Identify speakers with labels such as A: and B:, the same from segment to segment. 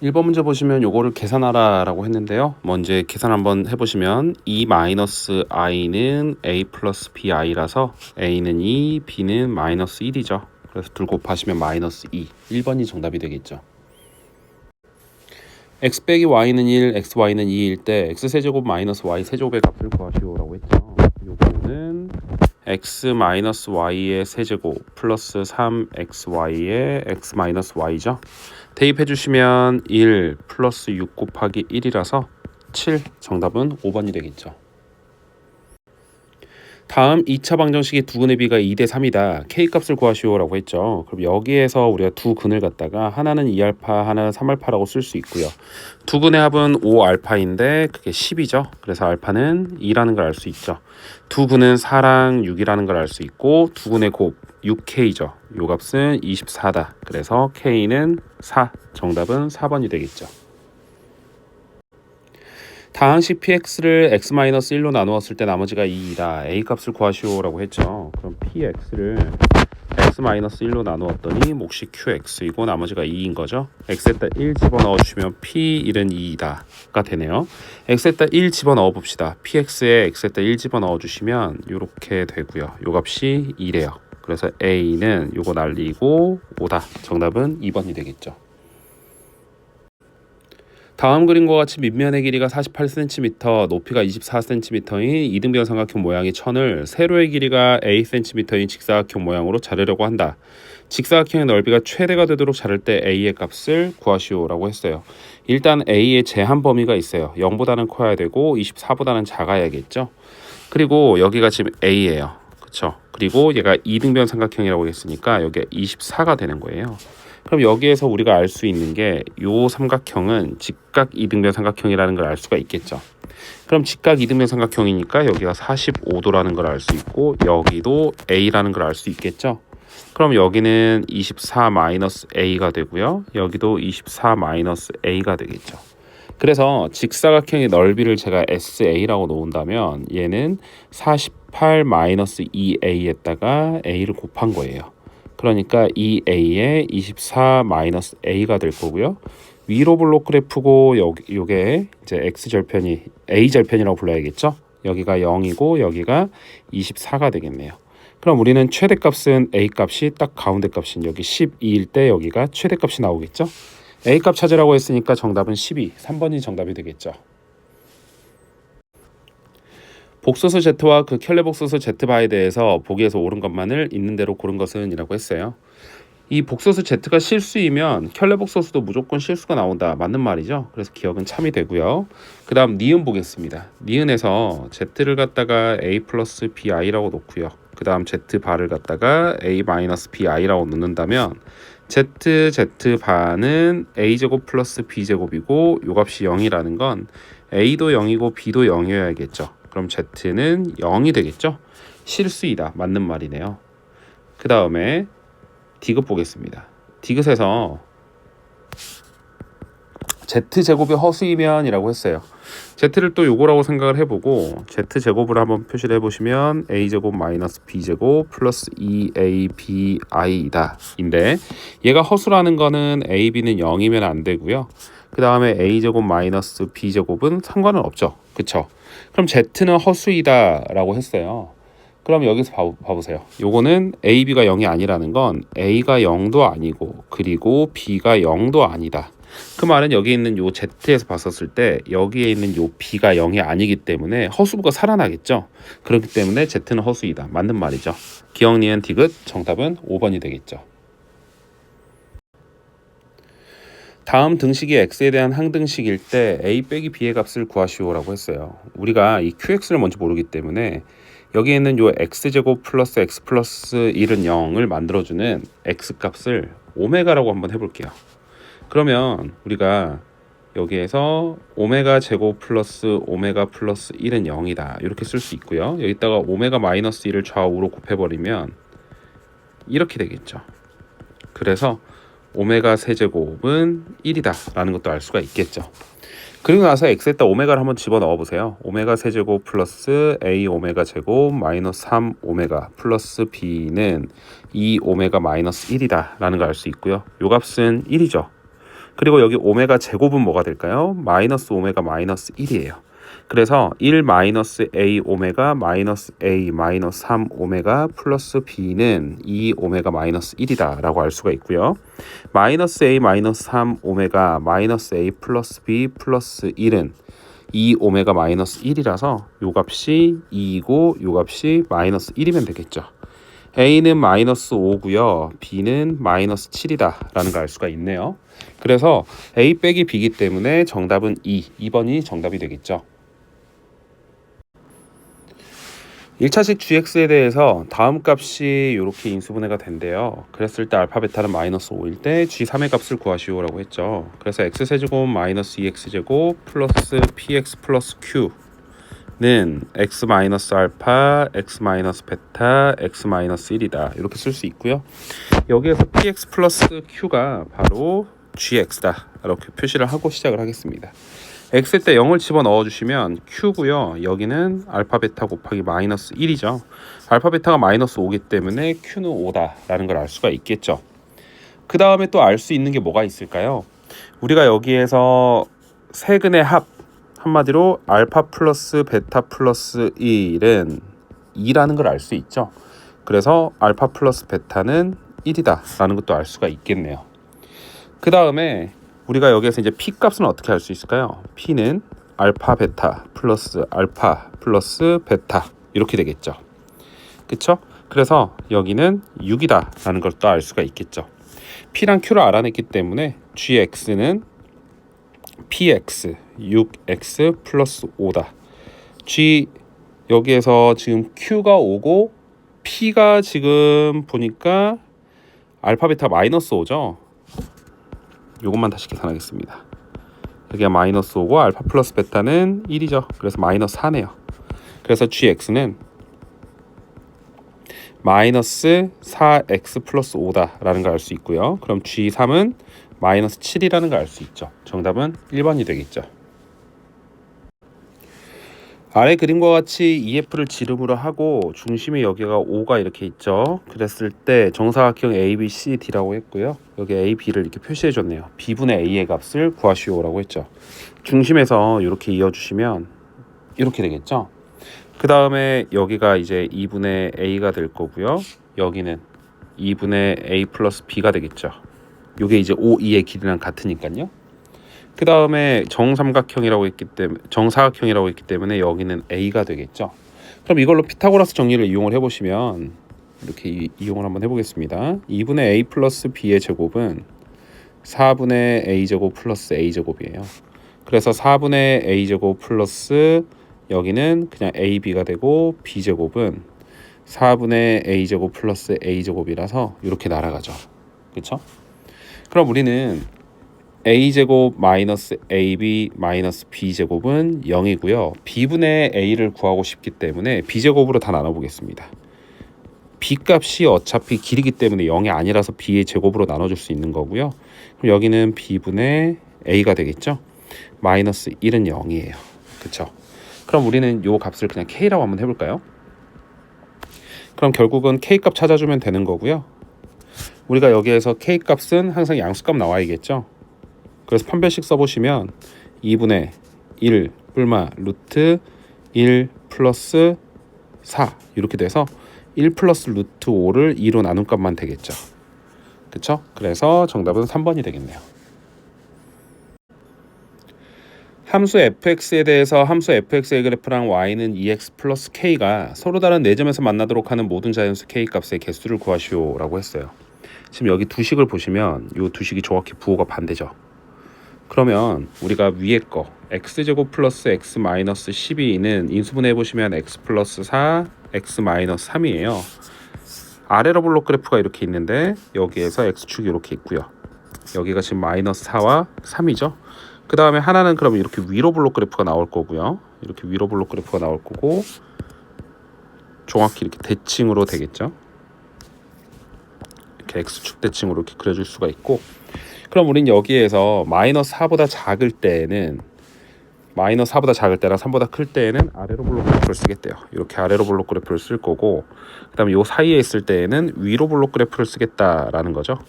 A: 1번 문제 보시면 요거를 계산하라 라고 했는데요. 먼저 계산 한번 해보시면 E-i는 A 플러스 BI라서 A는 2, B는 마이너스 1이죠. 그래서 둘 곱하시면 마이너스 2. 1번이 정답이 되겠죠. x 빼기 y는 1, xy는 2일 때 x세제곱 마이너스 y세제곱의 값을 구하시오라고 했죠. 요거는 x 마이너스 y의 세제곱 플러스 3xy의 x 마이너스 y죠. 대입해 주시면 1 플러스 6 곱하기 1이라서 7. 정답은 5번이 되겠죠. 다음 2차 방정식의 두근의 비가 2대 3이다. K값을 구하시오라고 했죠. 그럼 여기에서 우리가 두 근을 갖다가 하나는 2알파, 하나는 3알파라고 쓸 수 있고요. 두 근의 합은 5알파인데 그게 10이죠. 그래서 알파는 2라는 걸 알 수 있죠. 두 근은 4랑 6이라는 걸 알 수 있고 두 근의 곱 6K죠. 요 값은 24다. 그래서 K는 4. 정답은 4번이 되겠죠. 다항식 px를 x-1로 나누었을 때 나머지가 2이다. a 값을 구하시오라고 했죠. 그럼 px를 x-1로 나누었더니 몫이 qx이고 나머지가 2인 거죠. x에다 1 집어넣어 주시면 p1은 2다가 되네요. x에다 1 집어넣어 봅시다. px에 x에다 1 집어넣어 주시면 이렇게 되고요. 요 값이 2래요. 그래서 a는 요거 날리고 5다. 정답은 2번이 되겠죠. 다음 그림과 같이 밑면의 길이가 48cm, 높이가 24cm인 이등변 삼각형 모양의 천을 세로의 길이가 A cm인 직사각형 모양으로 자르려고 한다. 직사각형의 넓이가 최대가 되도록 자를 때 A의 값을 구하시오라고 했어요. 일단 A의 제한 범위가 있어요. 0보다는 커야 되고 24보다는 작아야겠죠. 그리고 여기가 지금 A예요. 그렇죠? 그리고 얘가 이등변 삼각형이라고 했으니까 여기가 24가 되는 거예요. 그럼 여기에서 우리가 알 수 있는 게 요 삼각형은 직각 이등변 삼각형이라는 걸 알 수가 있겠죠. 그럼 직각 이등변 삼각형이니까 여기가 45도라는 걸 알 수 있고 여기도 A라는 걸 알 수 있겠죠. 그럼 여기는 24-A가 되고요. 여기도 24-A가 되겠죠. 그래서 직사각형의 넓이를 제가 SA라고 놓은다면 얘는 48-2A에다가 A를 곱한 거예요. 그러니까 2A에 24-A가 될 거고요. 위로 블록그래 푸고 요게 이제 X절편이 A절편이라고 불러야겠죠. 여기가 0이고 여기가 24가 되겠네요. 그럼 우리는 최대값은 A값이 딱 가운데 값인 여기 12일 때 여기가 최대값이 나오겠죠. A값 찾으라고 했으니까 정답은 12. 3번이 정답이 되겠죠. 복소수 Z와 그 켤레 복소수 Z바에 대해서 보기에서 옳은 것만을 있는 대로 고른 것은 이라고 했어요. 이 복소수 Z가 실수이면 켤레 복소수도 무조건 실수가 나온다. 맞는 말이죠. 그래서 기억은 참이 되고요. 그 다음 니은 보겠습니다. 니은에서 Z를 갖다가 A 플러스 BI라고 놓고요. 그 다음 Z바를 갖다가 A 마이너스 BI라고 놓는다면 Z바는 A제곱 플러스 B제곱이고 요 값이 0이라는 건 A도 0이고 B도 0이어야겠죠. 그럼 Z는 0이 되겠죠. 실수이다. 맞는 말이네요. 그 다음에 디귿 보겠습니다. 디귿에서 Z제곱이 허수이면이라고 했어요. Z를 또 요거라고 생각을 해보고 Z제곱을 한번 표시를 해보시면 A제곱 마이너스 B제곱 플러스 2ABI이다 인데 얘가 허수라는 거는 AB는 0이면 안 되고요. 그 다음에 A제곱 마이너스 B제곱은 상관은 없죠. 그쵸? 그럼 Z는 허수이다 라고 했어요. 그럼 여기서 봐보세요. 요거는 AB가 0이 아니라는 건 A가 0도 아니고 그리고 B가 0도 아니다. 그 말은 여기 있는 요 Z에서 봤었을 때 여기에 있는 요 B가 0이 아니기 때문에 허수부가 살아나겠죠. 그렇기 때문에 Z는 허수이다. 맞는 말이죠. 기억, 니은, 디귿 정답은 5번이 되겠죠. 다음 등식이 x에 대한 항등식일 때 a 빼기 b의 값을 구하시오라고 했어요. 우리가 이 qx를 먼저 모르기 때문에 여기 있는 요 x제곱 플러스 x 플러스 1은 0을 만들어주는 x값을 오메가라고 한번 해볼게요. 그러면 우리가 여기에서 오메가 제곱 플러스 오메가 플러스 1은 0이다 이렇게 쓸 수 있고요. 여기다가 오메가 마이너스 1을 좌우로 곱해버리면 이렇게 되겠죠. 그래서 오메가 세제곱은 1이다 라는 것도 알 수가 있겠죠. 그리고 나서 x에다 오메가를 한번 집어넣어 보세요. 오메가 세제곱 플러스 a 오메가 제곱 마이너스 3 오메가 플러스 b는 2 오메가 마이너스 1이다 라는 걸 알 수 있고요. 요 값은 1이죠. 그리고 여기 오메가 제곱은 뭐가 될까요? 마이너스 오메가 마이너스 1이에요. 그래서 1 마이너스 A 오메가 마이너스 A 마이너스 3 오메가 플러스 B는 2 오메가 마이너스 1이다 라고 알 수가 있고요. 마이너스 A 마이너스 3 오메가 마이너스 A 플러스 B 플러스 1은 2 오메가 마이너스 1이라서 요 값이 2이고 요 값이 마이너스 1이면 되겠죠. A는 마이너스 5고요. B는 마이너스 7이다 라는 걸 알 수가 있네요. 그래서 A 빼기 B이기 때문에 정답은 2번이 정답이 되겠죠. 1차식 gx에 대해서 다음 값이 이렇게 인수분해가 된대요. 그랬을 때 알파 베타는 마이너스 5일 때 g3의 값을 구하시오라고 했죠. 그래서 x세제곱 마이너스 2x제곱 플러스 px 플러스 q는 x 마이너스 알파, x 마이너스 베타, x 마이너스 1이다. 이렇게 쓸 수 있고요. 여기에서 px 플러스 q가 바로 gx다. 이렇게 표시를 하고 시작을 하겠습니다. x 때 0을 집어넣어 주시면 q고요. 여기는 알파 베타 곱하기 마이너스 1이죠. 알파 베타가 마이너스 5기 때문에 q는 5다 라는 걸 알 수가 있겠죠. 그 다음에 또 알 수 있는 게 뭐가 있을까요? 우리가 여기에서 세근의 합, 한마디로 알파 플러스 베타 플러스 1은 2라는 걸 알 수 있죠. 그래서 알파 플러스 베타는 1이다 라는 것도 알 수가 있겠네요. 그 다음에 우리가 여기에서 이제 p 값은 어떻게 할 수 있을까요? p는 알파 베타 플러스 알파 플러스 베타 이렇게 되겠죠. 그쵸? 그래서 여기는 6이다 라는 걸 또 알 수가 있겠죠. p랑 q를 알아냈기 때문에 gx는 px 6x 플러스 5다. g 여기에서 지금 q가 5고 p가 지금 보니까 알파 베타 마이너스 5죠. 요것만 다시 계산하겠습니다. 여기가 마이너스 5고 알파 플러스 베타는 1이죠. 그래서 마이너스 4네요. 그래서 gx는 마이너스 4x 플러스 5다 라는 걸 알 수 있고요. 그럼 g3은 마이너스 7이라는 걸 알 수 있죠. 정답은 1번이 되겠죠. 아래 그림과 같이 EF를 지름으로 하고 중심이 여기가 5가 이렇게 있죠. 그랬을 때 정사각형 ABCD라고 했고요. 여기 AB를 이렇게 표시해 줬네요. B분의 A의 값을 구하시오라고 했죠. 중심에서 이렇게 이어주시면 이렇게 되겠죠. 그 다음에 여기가 이제 2분의 A가 될 거고요. 여기는 2분의 A 플러스 B가 되겠죠. 이게 이제 OE의 길이랑 같으니까요. 그 다음에 정사각형이라고 했기 때문에 여기는 A가 되겠죠. 그럼 이걸로 피타고라스 정리를 이용을 해보시면 이렇게 이용을 한번 해보겠습니다. 2분의 A 플러스 B의 제곱은 4분의 A 제곱 플러스 A 제곱이에요. 그래서 4분의 A 제곱 플러스 여기는 그냥 AB가 되고 B 제곱은 4분의 A 제곱 플러스 A 제곱이라서 이렇게 날아가죠. 그렇죠? 그럼 우리는 a제곱 마이너스 ab 마이너스 b제곱은 0이고요. b분의 a를 구하고 싶기 때문에 b제곱으로 다 나눠보겠습니다. b값이 어차피 길이기 때문에 0이 아니라서 b의 제곱으로 나눠줄 수 있는 거고요. 그럼 여기는 b분의 a가 되겠죠. 마이너스 1은 0이에요. 그렇죠? 그럼 우리는 요 값을 그냥 k라고 한번 해볼까요? 그럼 결국은 k값 찾아주면 되는 거고요. 우리가 여기에서 k값은 항상 양수값 나와야겠죠. 그래서 판별식 써보시면 2분의 1 뿔마 루트 1 플러스 4 이렇게 돼서 1 플러스 루트 5를 2로 나눈 값만 되겠죠. 그쵸? 그래서 정답은 3번이 되겠네요. 함수 fx에 대해서 함수 fx의 그래프랑 y는 2x 플러스 k가 서로 다른 4점에서 만나도록 하는 모든 자연수 k 값의 개수를 구하시오라고 했어요. 지금 여기 두 식을 보시면 이 두 식이 정확히 부호가 반대죠. 그러면 우리가 위에 거 x제곱 플러스 x 마이너스 12는 인수분해 해보시면 x 플러스 4, x 마이너스 3이에요. 아래로 블록 그래프가 이렇게 있는데 여기에서 x축이 이렇게 있고요. 여기가 지금 마이너스 4와 3이죠. 그 다음에 하나는 그러면 이렇게 위로 블록 그래프가 나올 거고요. 이렇게 위로 블록 그래프가 나올 거고 정확히 이렇게 대칭으로 되겠죠. 이렇게 x축 대칭으로 이렇게 그려줄 수가 있고 그럼 우린 여기에서 마이너스 4보다 작을 때는 마이너스 4보다 작을 때랑 3보다 클 때에는 아래로 블록 그래프를 쓰겠대요. 이렇게 아래로 블록 그래프를 쓸 거고 그 다음에 요 사이에 있을 때에는 위로 블록 그래프를 쓰겠다라는 거죠.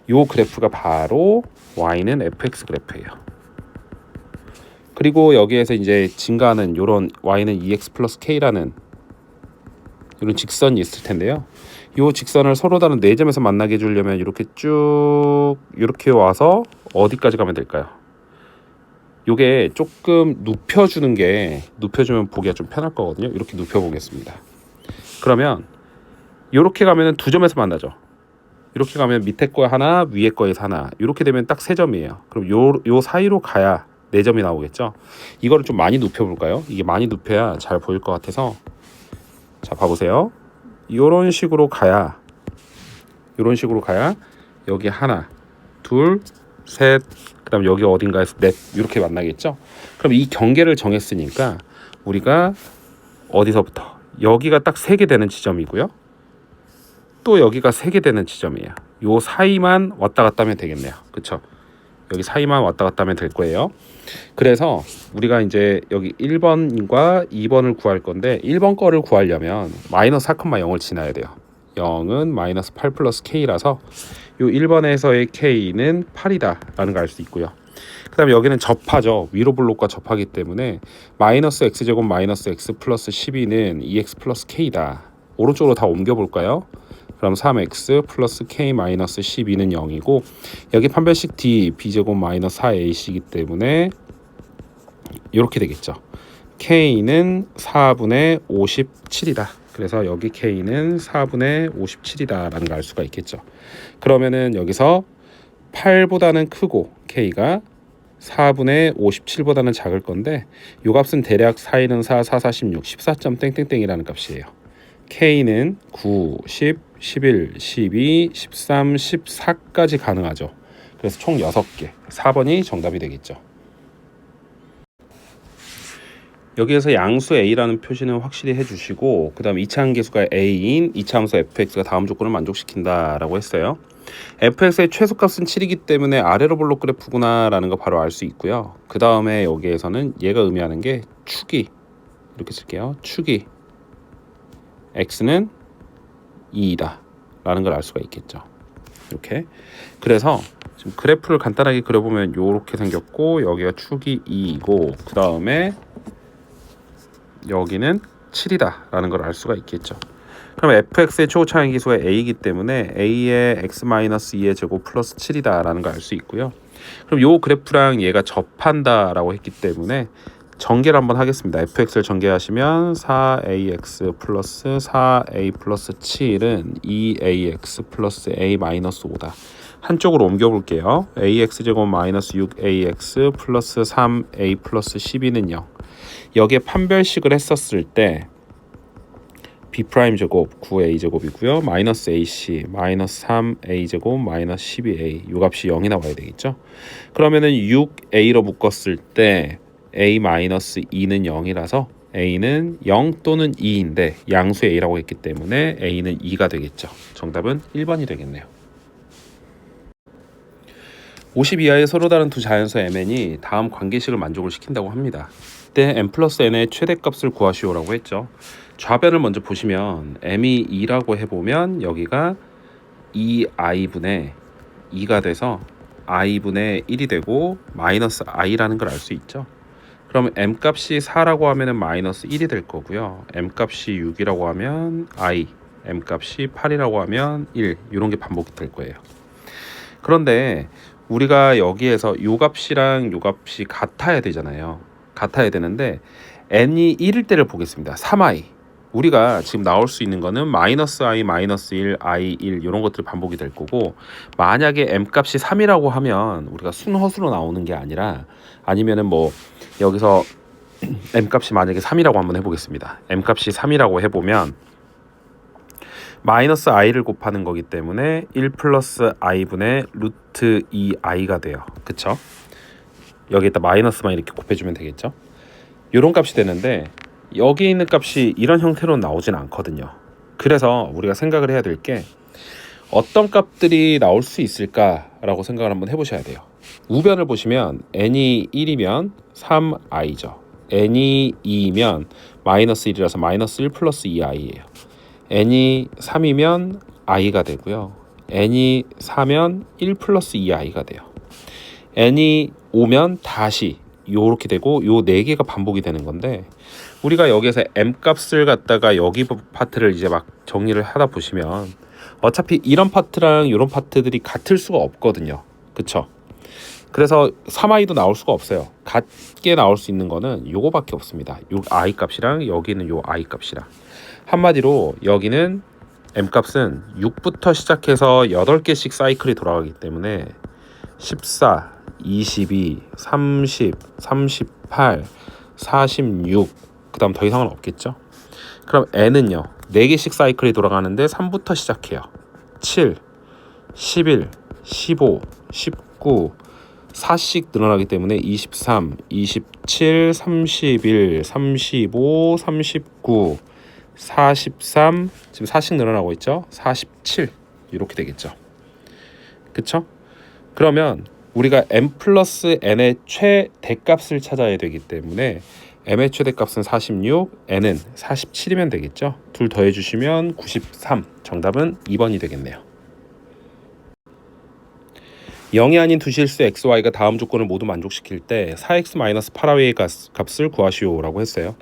A: 요 그래프가 바로 y는 fx 그래프예요. 그리고 여기에서 이제 증가하는 요런 y는 2x 플러스 k라는 이런 직선이 있을 텐데요. 이 직선을 서로 다른 네 점에서 만나게 해주려면 이렇게 쭉 이렇게 와서 어디까지 가면 될까요? 요게 조금 눕혀주면 보기가 좀 편할 거거든요. 이렇게 눕혀보겠습니다. 그러면 이렇게 가면은 두 점에서 만나죠. 이렇게 가면 밑에 거 하나, 위에 거에서 하나. 이렇게 되면 딱 세 점이에요. 그럼 요 사이로 가야 네 점이 나오겠죠. 이거를 좀 많이 눕혀볼까요? 이게 많이 눕혀야 잘 보일 것 같아서. 자, 봐보세요. 이런 식으로 가야 여기 하나, 둘, 셋, 그다음 여기 어딘가에서 넷 이렇게 만나겠죠. 그럼 이 경계를 정했으니까 우리가 어디서부터 여기가 딱 3개 되는 지점이고요. 또 여기가 3개 되는 지점이에요. 요 사이만 왔다 갔다 하면 되겠네요. 그렇죠? 여기 사이만 왔다 갔다 하면 될 거예요. 그래서 우리가 이제 여기 1번과 2번을 구할 건데 1번 거를 구하려면 마이너스 4,0을 지나야 돼요. 0은 마이너스 8 플러스 k라서 요 1번에서의 k는 8이다 라는 걸 알 수 있고요. 그 다음에 여기는 접하죠. 위로 블록과 접하기 때문에 마이너스 x제곱 마이너스 x 플러스 12는 2x 플러스 k다. 오른쪽으로 다 옮겨볼까요? 그럼 3x 플러스 k 마이너스 12는 0이고 여기 판별식 d b제곱 마이너스 4ac이기 때문에 이렇게 되겠죠. k는 4분의 57이다. 그래서 여기 k는 4분의 57이다 라는 걸 알 수가 있겠죠. 그러면은 여기서 8보다는 크고 k가 4분의 57보다는 작을 건데 요 값은 대략 4, 4, 4, 4, 16, 14점 땡땡땡이라는 값이에요. K는 9, 10, 11, 12, 13, 14까지 가능하죠. 그래서 총 6개, 4번이 정답이 되겠죠. 여기에서 양수 A라는 표시는 확실히 해주시고 그 다음 2차 함계수가 A인 2차 함수 fx가 다음 조건을 만족시킨다 라고 했어요. fx의 최소값은 7이기 때문에 아래로 블록 그래프구나 라는 거 바로 알 수 있고요. 그 다음에 여기에서는 얘가 의미하는 게 축이 이렇게 쓸게요. 축이 x는 2이다 라는 걸 알 수가 있겠죠. 이렇게. 그래서 지금 그래프를 간단하게 그려보면 이렇게 생겼고 여기가 축이 2이고 그 다음에 여기는 7이다 라는 걸 알 수가 있겠죠. 그럼 fx의 최고차항 기수가 a이기 때문에 a의 x-2의 제곱 플러스 7이다 라는 걸 알 수 있고요. 그럼 요 그래프랑 얘가 접한다 라고 했기 때문에 전개를 한번 하겠습니다. fx를 전개하시면 4ax 플러스 4a 플러스 7은 2ax 플러스 a 마이너스 5다. 한쪽으로 옮겨볼게요. ax제곱 마이너스 6ax 플러스 3a 플러스 12는 0. 여기에 판별식을 했었을 때 b'제곱 9a제곱이고요. 마이너스 ac 마이너스 3a제곱 마이너스 12a 요 값이 0이 나와야 되겠죠. 그러면은 6a로 묶었을 때 a 마이너스 2는 0이라서 a는 0 또는 2인데 양수 a라고 했기 때문에 a는 2가 되겠죠. 정답은 1번이 되겠네요. 50 이하의 서로 다른 두 자연수 mn이 다음 관계식을 만족을 시킨다고 합니다. 이때 m 플러스 n의 최대값을 구하시오라고 했죠. 좌변을 먼저 보시면 m이 2라고 해보면 여기가 2i분의 2가 돼서 i분의 1이 되고 마이너스 i라는 걸 알 수 있죠. 그럼 m 값이 4라고 하면 마이너스 1이 될 거고요. m 값이 6이라고 하면 i, m 값이 8이라고 하면 1 이런 게 반복이 될 거예요. 그런데 우리가 여기에서 요 값이랑 요 값이 같아야 되잖아요. 같아야 되는데 n이 1일 때를 보겠습니다. 3i 우리가 지금 나올 수 있는 거는 마이너스 i, 마이너스 1, i 1 이런 것들이 반복이 될 거고 만약에 m 값이 3이라고 하면 우리가 순허수로 나오는 게 아니라 아니면은 뭐 여기서 m 값이 만약에 3이라고 한번 해보겠습니다. m 값이 3이라고 해보면 마이너스 i를 곱하는 거기 때문에 1 플러스 i분의 루트 2i가 돼요. 그쵸? 여기에다 마이너스만 이렇게 곱해주면 되겠죠? 이런 값이 되는데 여기 있는 값이 이런 형태로 나오진 않거든요. 그래서 우리가 생각을 해야 될 게 어떤 값들이 나올 수 있을까라고 생각을 한번 해보셔야 돼요. 우변을 보시면 n이 1이면 3i죠. n이 2이면 마이너스 1이라서 마이너스 1 플러스 2i예요. n이 3이면 i가 되고요. n이 4면 1 플러스 2i가 돼요. n이 5면 다시 요렇게 되고 요 4개가 반복이 되는 건데, 우리가 여기에서 m 값을 갖다가 여기 파트를 이제 막 정리를 하다 보시면 어차피 이런 파트랑 이런 파트들이 같을 수가 없거든요. 그쵸? 그래서 3i도 나올 수가 없어요. 같게 나올 수 있는 거는 요거밖에 없습니다. 요 i 값이랑 여기는 요 i 값이랑. 한마디로 여기는 m 값은 6부터 시작해서 8개씩 사이클이 돌아가기 때문에 14, 22, 30, 38, 46, 그 다음 더 이상은 없겠죠. 그럼 n은요 4개씩 사이클이 돌아가는데 3부터 시작해요. 7, 11, 15, 19, 4씩 늘어나기 때문에 23, 27, 31, 35, 39, 43, 지금 4씩 늘어나고 있죠. 47 이렇게 되겠죠. 그쵸? 그러면 우리가 m 플러스 n의 최대값을 찾아야 되기 때문에 m의 최대값은 46, n은 47이면 되겠죠. 둘 더해주시면 93. 정답은 2번이 되겠네요. 0이 아닌 두 실수 xy가 다음 조건을 모두 만족시킬 때 4x-8i의 값을 구하시오라고 했어요.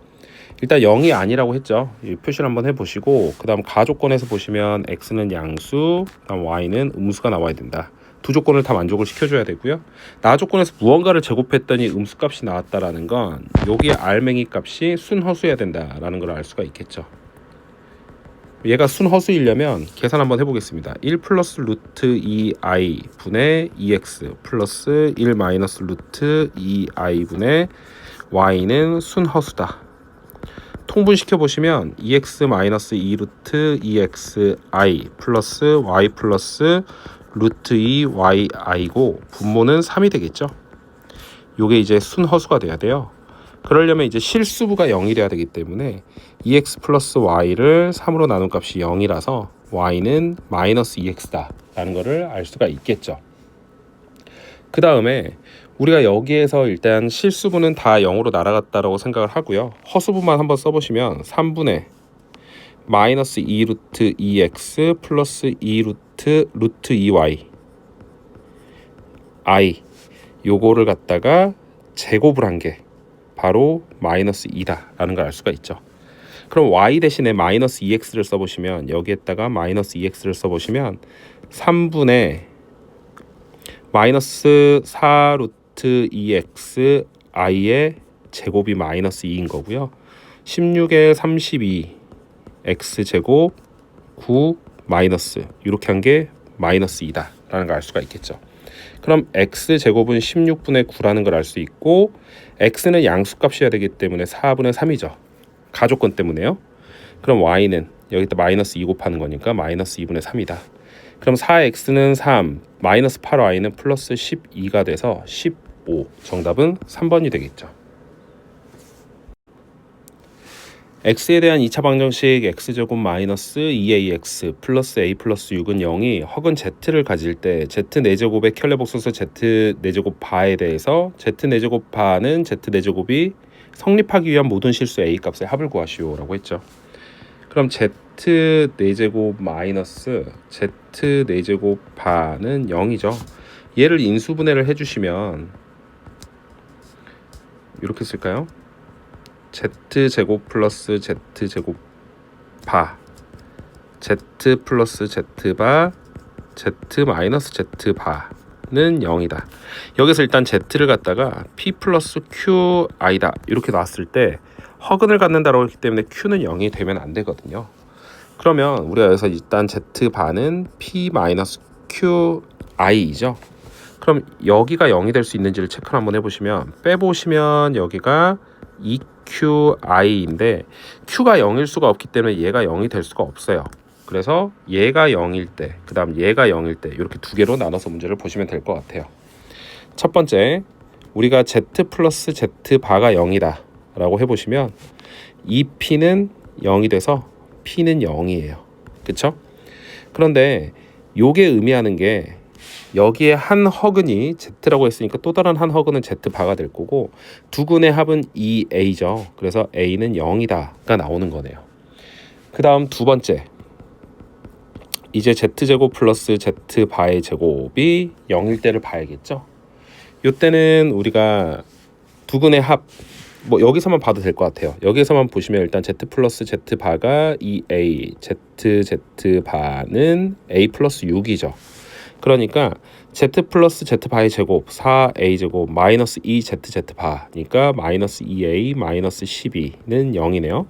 A: 일단 0이 아니라고 했죠. 표시를 한번 해보시고, 그 다음 가조건에서 보시면 x는 양수, 그 다음 y는 음수가 나와야 된다. 두 조건을 다 만족을 시켜줘야 되고요. 나 조건에서 무언가를 제곱했더니 음수값이 나왔다라는 건 여기에 알맹이 값이 순허수여야 된다라는 걸 알 수가 있겠죠. 얘가 순허수이려면 계산 한번 해보겠습니다. 1 플러스 루트 2i 분의 2x 플러스 1 마이너스 루트 2i 분의 y는 순허수다. 통분시켜 보시면 2x 마이너스 2 루트 2xi 플러스 y 플러스 루트 2yi고 분모는 3이 되겠죠. 요게 이제 순허수가 돼야 돼요. 그러려면 이제 실수부가 0이 돼야 되기 때문에 2x 플러스 y를 3으로 나눈 값이 0이라서 y는 마이너스 2x다 라는 거를 알 수가 있겠죠. 그 다음에 우리가 여기에서 일단 실수부는 다 0으로 날아갔다라고 생각을 하고요. 허수부만 한번 써보시면 3분의 마이너스 2 루트 2x 플러스 2 루트 2y i 요거를 갖다가 제곱을 한 게 바로 마이너스 2다 라는 걸 알 수가 있죠. 그럼 y 대신에 마이너스 2x를 써보시면, 여기에다가 마이너스 2x를 써보시면 3분의 마이너스 4 루트 2x i의 제곱이 마이너스 2인 거고요. 16에 32 x 제곱 9 마이너스 이렇게 한 게 마이너스 2다 라는 걸 알 수가 있겠죠. 그럼 x 제곱은 16분의 9라는 걸 알 수 있고, x는 양수값이어야 되기 때문에 4분의 3이죠. 가조건 때문에요. 그럼 y는 여기다 마이너스 2 곱하는 거니까 마이너스 2분의 3이다. 그럼 4x는 3, 마이너스 8y는 플러스 12가 돼서 15. 정답은 3번이 되겠죠. x에 대한 2차 방정식 x제곱 마이너스 2ax 플러스 a 플러스 6은 0이 허근 z를 가질 때 z 4제곱의 켤레복소수 z 4제곱 바에 대해서 z 4제곱 바는 z 4제곱이 성립하기 위한 모든 실수 a 값의 합을 구하시오 라고 했죠. 그럼 z 4제곱 마이너스 z 4제곱 바는 0이죠. 얘를 인수분해를 해주시면 이렇게 쓸까요? z제곱 플러스 z제곱 바 z 플러스 z바 z 마이너스 z바는 0이다. 여기서 일단 z를 갖다가 p 플러스 qi다 이렇게 나왔을 때 허근을 갖는다고 했기 때문에 q는 0이 되면 안 되거든요. 그러면 우리가 여기서 일단 z바는 p 마이너스 qi이죠. 그럼 여기가 0이 될 수 있는지를 체크를 한번 해보시면, 빼보시면 여기가 EQI인데 Q가 0일 수가 없기 때문에 얘가 0이 될 수가 없어요. 그래서 얘가 0일 때, 그 다음 얘가 0일 때 이렇게 두 개로 나눠서 문제를 보시면 될 것 같아요. 첫 번째, 우리가 Z 플러스 Z 바가 0이다 라고 해보시면 이 P는 0이 돼서 P는 0이에요. 그쵸? 그런데 요게 의미하는 게 여기에 한 허근이 Z라고 했으니까 또 다른 한 허근은 Z바가 될 거고, 두 근의 합은 2A죠. 그래서 A는 0이다가 나오는 거네요. 그 다음 두 번째, 이제 z제곱 플러스 z바의 제곱이 0일 때를 봐야겠죠. 이때는 우리가 두근의 합, 뭐 여기서만 봐도 될 것 같아요. 여기서만 보시면 일단 z 플러스 z바가 2a, z바는 a 플러스 6이죠. 그러니까 z 플러스 z바의 제곱 4a 제곱 마이너스 2zz바니까 마이너스 2a 마이너스 12는 0이네요.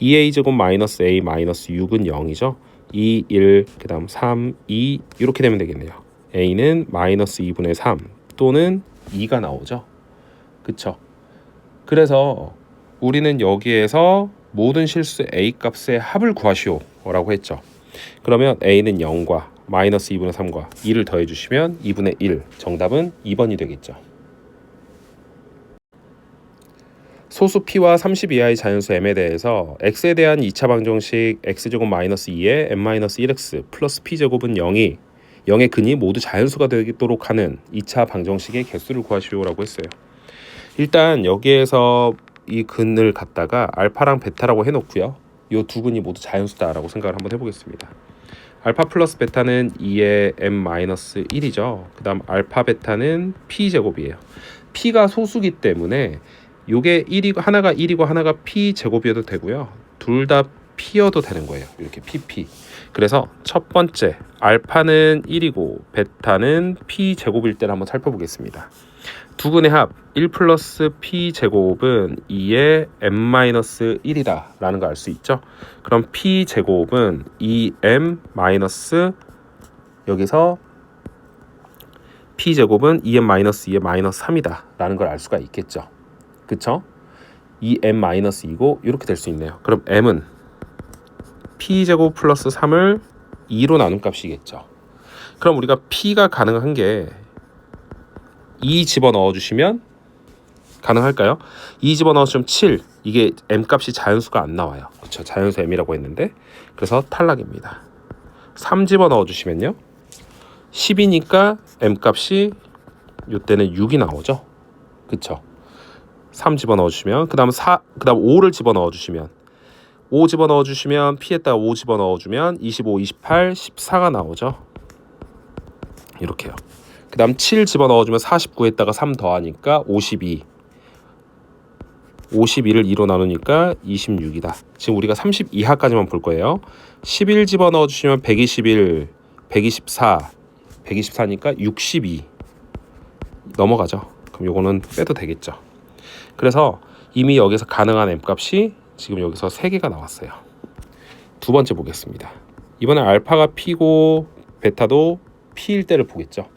A: 2a 제곱 마이너스 a 마이너스 6은 0이죠. 2, 1, 그 다음 3, 2 이렇게 되면 되겠네요. a는 마이너스 2분의 3 또는 2가 나오죠. 그쵸? 그래서 우리는 여기에서 모든 실수 a 값의 합을 구하시오 라고 했죠. 그러면 a는 0과 마이너스 2분의 3과 2를 더해주시면 2분의 1, 정답은 2번이 되겠죠. 소수 p와 30 이하의 자연수 m에 대해서 x에 대한 2차 방정식 x제곱 마이너스 2에 m-1x 플러스 p제곱은 0의 근이 모두 자연수가 되도록 하는 2차 방정식의 개수를 구하시오라고 했어요. 일단 여기에서 이 근을 갖다가 알파랑 베타라고 해놓고요. 이 두 근이 모두 자연수다라고 생각을 한번 해보겠습니다. 알파 플러스 베타는 2의 m-1이죠. 그 다음 알파 베타는 p제곱이에요. p가 소수기 때문에 요게 1이고 하나가 1이고 하나가 p 제곱이어도 되고요. 둘 다 p여도 되는 거예요. 이렇게 pp. 그래서 첫 번째 알파는 1이고 베타는 p 제곱일 때를 한번 살펴보겠습니다. 두 근의 합 1 플러스 p 제곱은 2의 m-1이다 라는 거 알 수 있죠. 그럼 p 제곱은 2m 마이너스 여기서 p 제곱은 2m 마이너스 2의 마이너스 3이다 라는 걸 알 수가 있겠죠. 그쵸? 2m-2고 이렇게 될 수 있네요. 그럼 m은 p제곱 플러스 3을 2로 나눈 값이겠죠. 그럼 우리가 p가 가능한 게 2 집어넣어 주시면 가능할까요? 2 집어넣어 주시면 7. 이게 m값이 자연수가 안 나와요. 그렇죠? 자연수 m이라고 했는데 그래서 탈락입니다. 3 집어넣어 주시면요 10이니까 m값이 이때는 6이 나오죠. 그쵸? 3 집어넣어 주시면 그 다음 5를 집어넣어 주시면 5 집어넣어 주시면 p에다가 5 집어넣어 주면 25, 28, 14가 나오죠. 이렇게요. 그 다음 7 집어넣어 주면 49에다가 3 더하니까 52. 52를 2로 나누니까 26이다. 지금 우리가 30 이하까지만 볼 거예요. 11 집어넣어 주시면 121, 124, 124니까 62 넘어가죠. 그럼 요거는 빼도 되겠죠. 그래서 이미 여기서 가능한 m값이 지금 여기서 3개가 나왔어요. 두 번째 보겠습니다. 이번에 알파가 p고 베타도 p일 때를 보겠죠.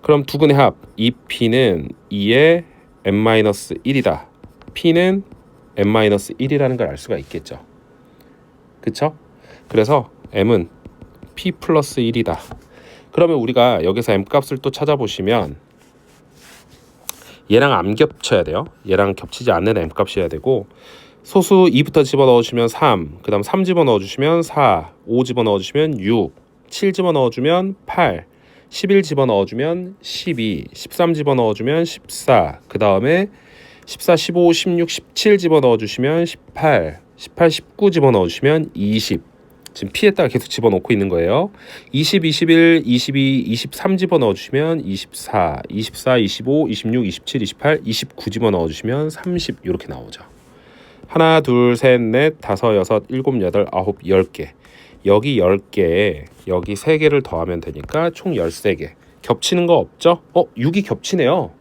A: 그럼 두 근의 합 2p는 2의 m-1이다. p는 m-1이라는 걸 알 수가 있겠죠. 그쵸? 그래서 m은 p 플러스 1이다. 그러면 우리가 여기서 m값을 또 찾아보시면 얘랑 안 겹쳐야 돼요. 얘랑 겹치지 않는 m값이어야 되고 소수 2부터 집어넣어주시면 3, 그 다음 3 집어넣어주시면 4, 5 집어넣어주시면 6, 7 집어넣어주면 8, 11 집어넣어주면 12, 13 집어넣어주면 14, 그 다음에 14, 15, 16, 17 집어넣어주시면 18, 18, 19 집어넣어주시면 20. 지금 p에다가 계속 집어넣고 있는 거예요. 20, 21, 22, 23 집어넣어주시면 24, 24, 25, 26, 27, 28, 29 집어넣어주시면 30 이렇게 나오죠. 하나, 둘, 셋, 넷, 다섯, 여섯, 일곱, 여덟, 아홉, 10개. 여기 10개에 여기 3개를 더하면 되니까 총 13개. 겹치는 거 없죠? 6이 겹치네요.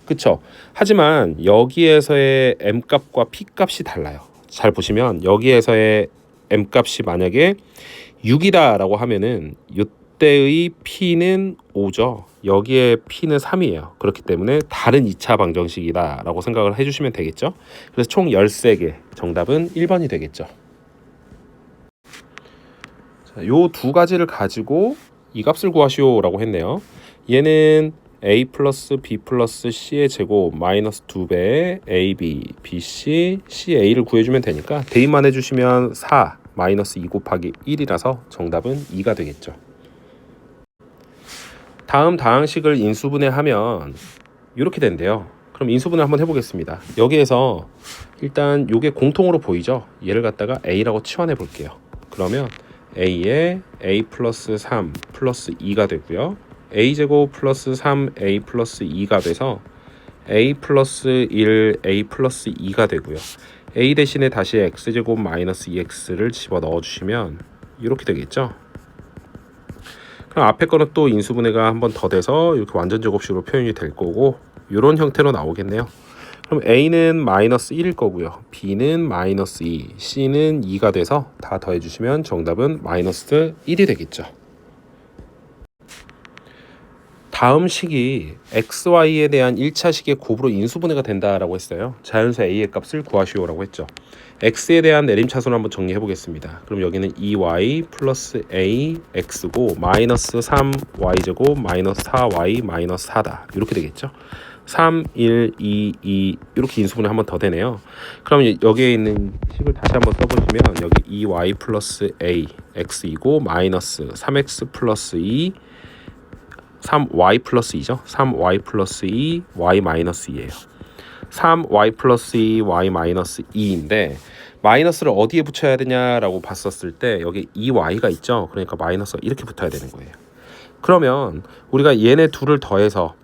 A: 그쵸? 하지만 여기에서의 m값과 p값이 달라요. 잘 보시면 여기에서의 m값이 만약에 6이다 라고 하면은 이때의 p는 5죠. 여기에 p는 3이에요. 그렇기 때문에 다른 2차 방정식이다 라고 생각을 해주시면 되겠죠. 그래서 총 13개, 정답은 1번이 되겠죠. 요 두 가지를 가지고 이 값을 구하시오 라고 했네요. 얘는 a 플러스 b 플러스 c의 제곱 마이너스 2배의 ab, bc, ca를 구해주면 되니까 대입만 해주시면 4 마이너스 2 곱하기 1이라서 정답은 2가 되겠죠. 다음 다항식을 인수분해하면 이렇게 된대요. 그럼 인수분해 한번 해보겠습니다. 여기에서 일단 이게 공통으로 보이죠. 얘를 갖다가 a라고 치환해 볼게요. 그러면 a에 a 플러스 3 플러스 2가 되고요. a제곱 플러스 3a 플러스 2가 돼서 a 플러스 1 a 플러스 2가 되고요. a 대신에 다시 x제곱 마이너스 2x를 집어넣어 주시면 이렇게 되겠죠. 그럼 앞에 거는 또 인수분해가 한 번 더 돼서 이렇게 완전 제곱식으로 표현이 될 거고 이런 형태로 나오겠네요. 그럼 a는 마이너스 1일 거고요. b는 마이너스 2, c는 2가 돼서 다 더해주시면 정답은 마이너스 1이 되겠죠. 다음 식이 xy에 대한 1차 식의 곱으로 인수분해가 된다라고 했어요. 자연수 a의 값을 구하시오라고 했죠. x에 대한 내림차순을 한번 정리해 보겠습니다. 그럼 여기는 2y 플러스 a x고 마이너스 3y제곱 마이너스 4y 마이너스 4다. 이렇게 되겠죠. 3, 1, 2, 2 이렇게 인수분해 한번 더 되네요. 그럼 여기에 있는 식을 다시 한번 써보시면 여기 2y 플러스 a x이고 마이너스 3x 플러스 2 3y 플러스 2죠. 3y 플러스 2 y 마이너스 2예요. 3y 플러스 2 y 마이너스 2인데 마이너스를 어디에 붙여야 되냐라고 봤었을 때 여기 2y가 있죠. 그러니까 마이너스가 이렇게 붙어야 되는 거예요. 그러면 우리가 얘네 둘을 더해서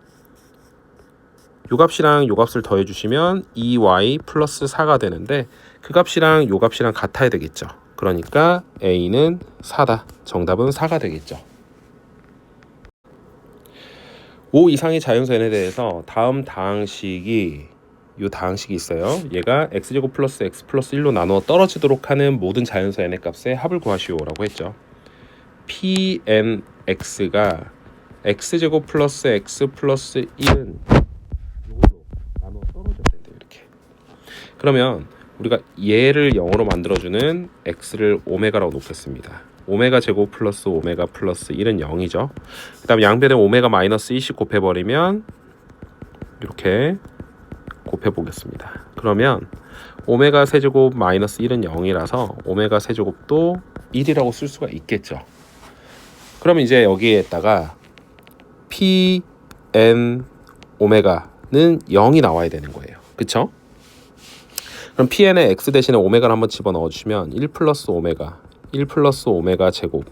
A: 요 값이랑 요 값을 더해주시면 2y 플러스 4가 되는데 그 값이랑 요 값이랑 같아야 되겠죠. 그러니까 a는 4다. 정답은 4가 되겠죠. 5 이상의 자연수 n에 대해서 다음 다항식이 요 다항식이 있어요. 얘가 x제곱 플러스 x 플러스 1로 나누어 떨어지도록 하는 모든 자연수 n의 값의 합을 구하시오라고 했죠. pnx가 x제곱 플러스 x 플러스 1은 요걸로 나누어 떨어져야 된대요. 이렇게. 그러면 우리가 얘를 0으로 만들어주는 x를 오메가라고 놓겠습니다. 오메가 제곱 플러스 오메가 플러스 1은 0이죠. 그 다음 양변에 오메가 마이너스 1씩 곱해버리면 이렇게 곱해보겠습니다. 그러면 오메가 세제곱 마이너스 1은 0이라서 오메가 세제곱도 1이라고 쓸 수가 있겠죠. 그럼 이제 여기에다가 p n 오메가는 0이 나와야 되는 거예요. 그쵸? 그럼 pn에 x 대신에 오메가를 한번 집어넣어 주시면 1 플러스 오메가 1 플러스 오메가 제곱